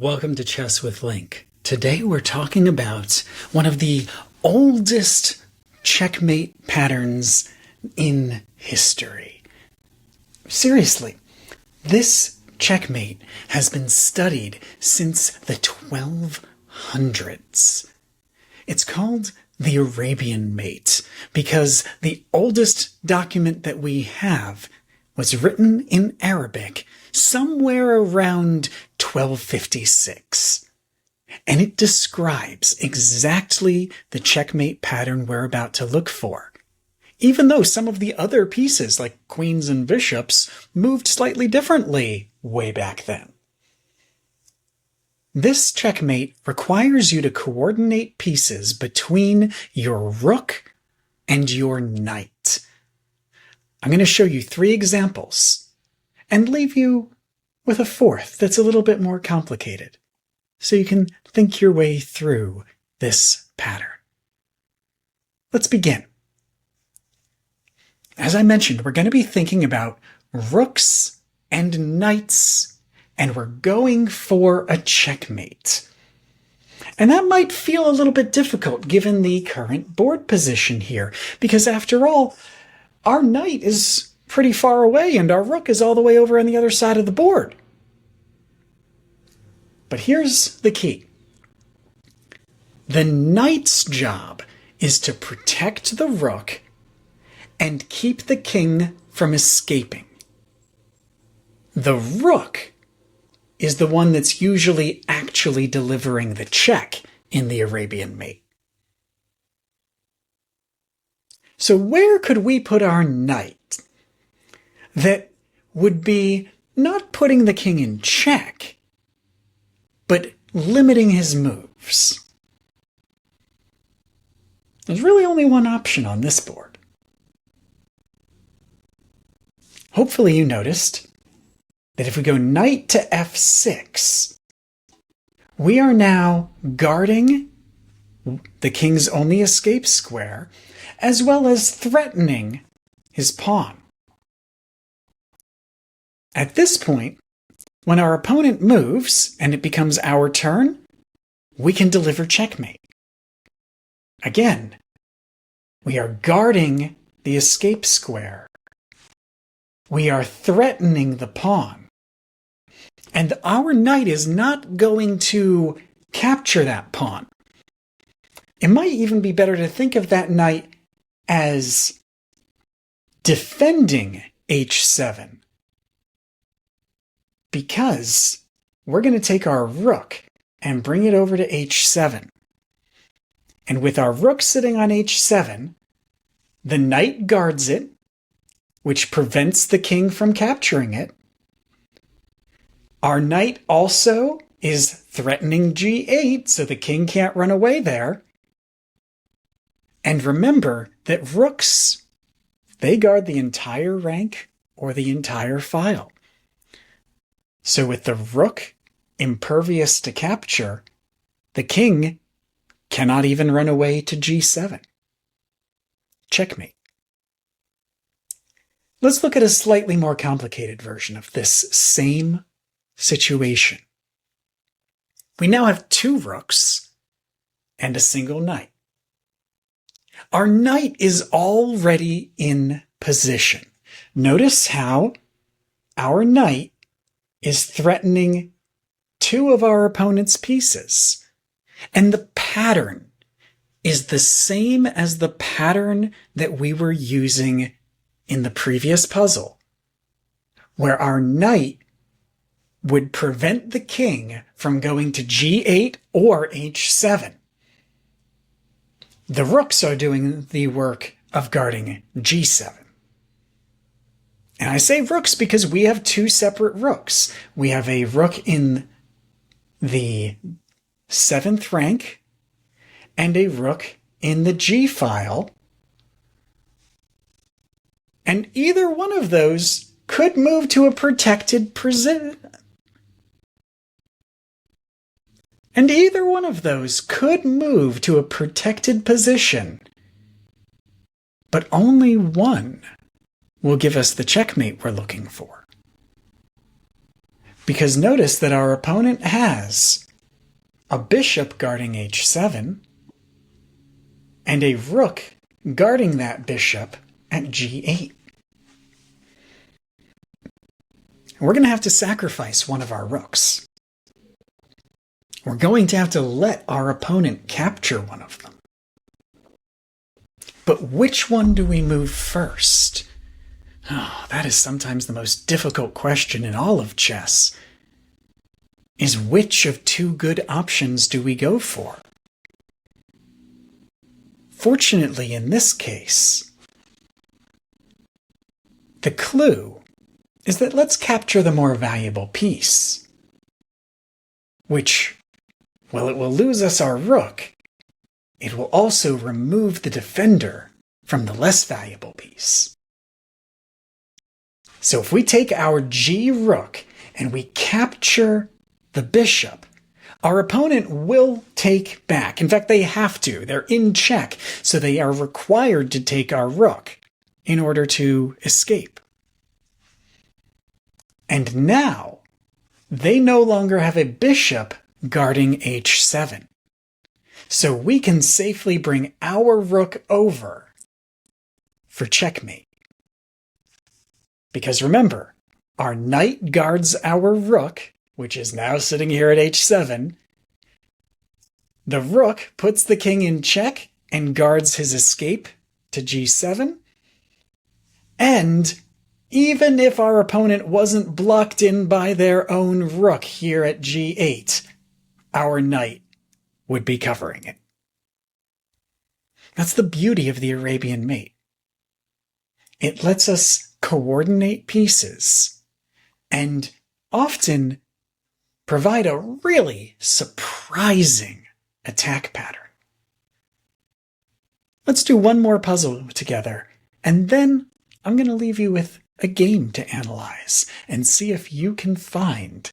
Welcome to Chess with Link. Today we're talking about one of the oldest checkmate patterns in history. Seriously, this checkmate has been studied since the 1200s. It's called the Arabian Mate because the oldest document that we have was written in Arabic somewhere around 1256. And it describes exactly the checkmate pattern we're about to look for, even though some of the other pieces, like queens and bishops, moved slightly differently way back then. This checkmate requires you to coordinate pieces between your rook and your knight. I'm going to show you 3 examples and leave you with a 4th that's a little bit more complicated, so you can think your way through this pattern. Let's begin. As I mentioned, we're going to be thinking about rooks and knights, and we're going for a checkmate. And that might feel a little bit difficult given the current board position here, because after all, our knight is pretty far away and our rook is all the way over on the other side of the board. But here's the key. The knight's job is to protect the rook and keep the king from escaping. The rook is the one that's usually actually delivering the check in the Arabian Mate. So where could we put our knight that would be not putting the king in check, but limiting his moves? There's really only one option on this board. Hopefully you noticed that if we go knight to f6, we are now guarding the king's only escape square, as well as threatening his pawn. At this point, when our opponent moves and it becomes our turn, we can deliver checkmate. Again, we are guarding the escape square. We are threatening the pawn. And our knight is not going to capture that pawn. It might even be better to think of that knight as defending h7, because we're going to take our rook and bring it over to h7. And with our rook sitting on h7, the knight guards it, which prevents the king from capturing it. Our knight also is threatening g8, so the king can't run away there. And remember that rooks, they guard the entire rank or the entire file. So with the rook impervious to capture, the king cannot even run away to g7. Checkmate. Let's look at a slightly more complicated version of this same situation. We now have 2 rooks and a single knight. Our knight is already in position. Notice how our knight is threatening 2 of our opponent's pieces. And the pattern is the same as the pattern that we were using in the previous puzzle, where our knight would prevent the king from going to g8 or h7. The rooks are doing the work of guarding g7. And I say rooks because we have 2 separate rooks. We have a rook in the 7th rank and a rook in the g file. And either one of those could move to a protected position. But only one will give us the checkmate we're looking for. Because notice that our opponent has a bishop guarding h7 and a rook guarding that bishop at g8. We're going to have to sacrifice one of our rooks. We're going to have to let our opponent capture one of them. But which one do we move first? Oh, that is sometimes the most difficult question in all of chess. Is which of two good options do we go for? Fortunately, in this case, the clue is that let's capture the more valuable piece, which, while it will lose us our rook, it will also remove the defender from the less valuable piece. So if we take our g-rook and we capture the bishop, our opponent will take back. In fact, they have to. They're in check, so they are required to take our rook in order to escape. And now, they no longer have a bishop guarding h7. So we can safely bring our rook over for checkmate. Because remember, our knight guards our rook, which is now sitting here at h7. The rook puts the king in check and guards his escape to g7. And even if our opponent wasn't blocked in by their own rook here at g8, our knight would be covering it. That's the beauty of the Arabian Mate. It lets us coordinate pieces and often provide a really surprising attack pattern. Let's do one more puzzle together, and then I'm going to leave you with a game to analyze and see if you can find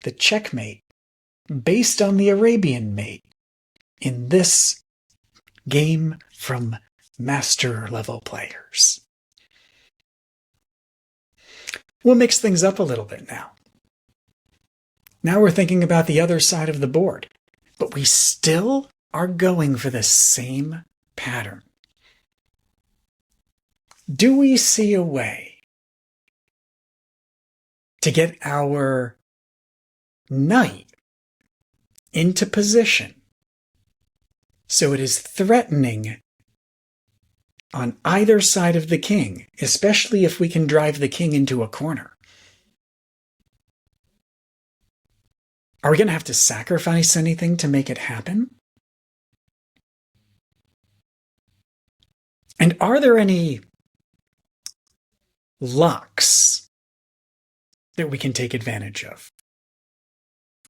the checkmate based on the Arabian Mate in this game from master level players. We'll mix things up a little bit now. Now we're thinking about the other side of the board, but we still are going for the same pattern. Do we see a way to get our knight into position so it is threatening on either side of the king, especially if we can drive the king into a corner? Are we going to have to sacrifice anything to make it happen? And are there any locks that we can take advantage of?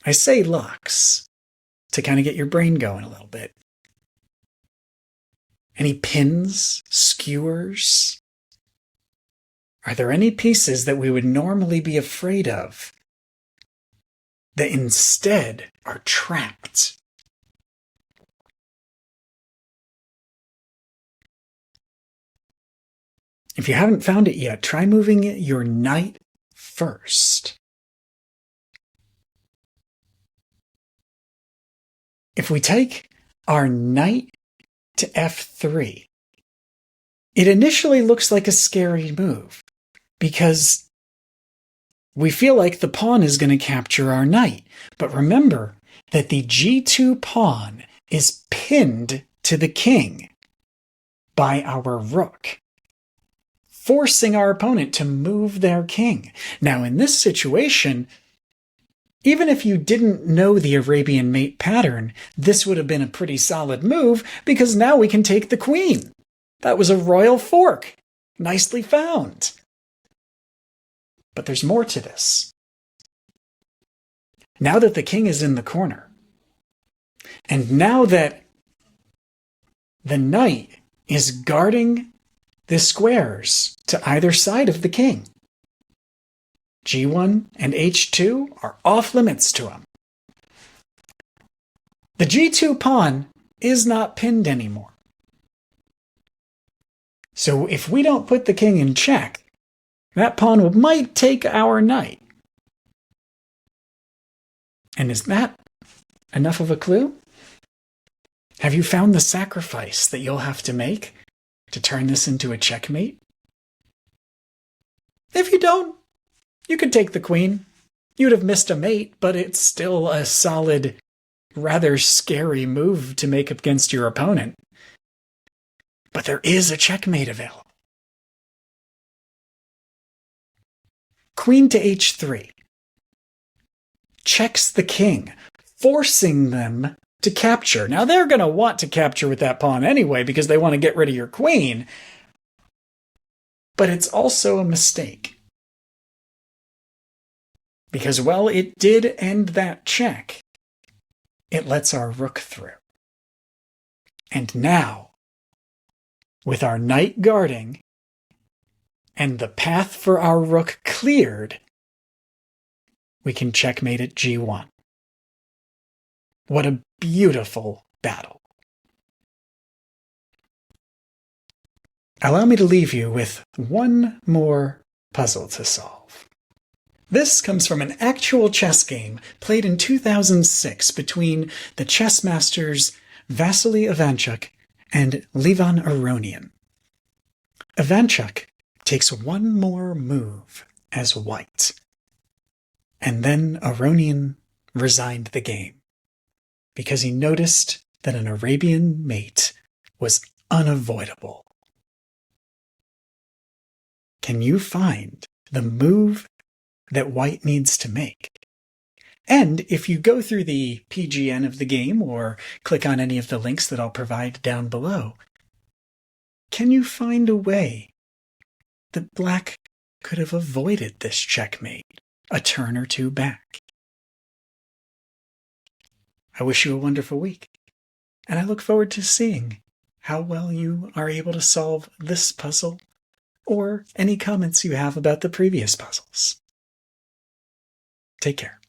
I say locks to kind of get your brain going a little bit. Any pins, skewers? Are there any pieces that we would normally be afraid of that instead are trapped? If you haven't found it yet, try moving your knight first. If we take our knight to f3, it initially looks like a scary move because we feel like the pawn is going to capture our knight. But remember that the g2 pawn is pinned to the king by our rook, forcing our opponent to move their king. Now, in this situation, even if you didn't know the Arabian Mate pattern, this would have been a pretty solid move because now we can take the queen. That was a royal fork. Nicely found. But there's more to this. Now that the king is in the corner, and now that the knight is guarding the squares to either side of the king, g1 and h2 are off limits to him. The g2 pawn is not pinned anymore. So if we don't put the king in check, that pawn might take our knight. And is that enough of a clue? Have you found the sacrifice that you'll have to make to turn this into a checkmate? If you don't, you could take the queen. You'd have missed a mate, but it's still a solid, rather scary move to make against your opponent. But there is a checkmate available. Queen to h3 checks the king, forcing them to capture. Now, they're going to want to capture with that pawn anyway because they want to get rid of your queen. But it's also a mistake. Because, well, it did end that check. It lets our rook through. And now, with our knight guarding and the path for our rook cleared, we can checkmate at g1. What a beautiful battle. Allow me to leave you with one more puzzle to solve. This comes from an actual chess game played in 2006 between the chess masters Vasily Ivanchuk and Levan Aronian. Ivanchuk takes one more move as white, and then Aronian resigned the game because he noticed that an Arabian mate was unavoidable. Can you find the move that white needs to make? And if you go through the PGN of the game or click on any of the links that I'll provide down below, can you find a way that black could have avoided this checkmate a turn or two back? I wish you a wonderful week, and I look forward to seeing how well you are able to solve this puzzle or any comments you have about the previous puzzles. Take care.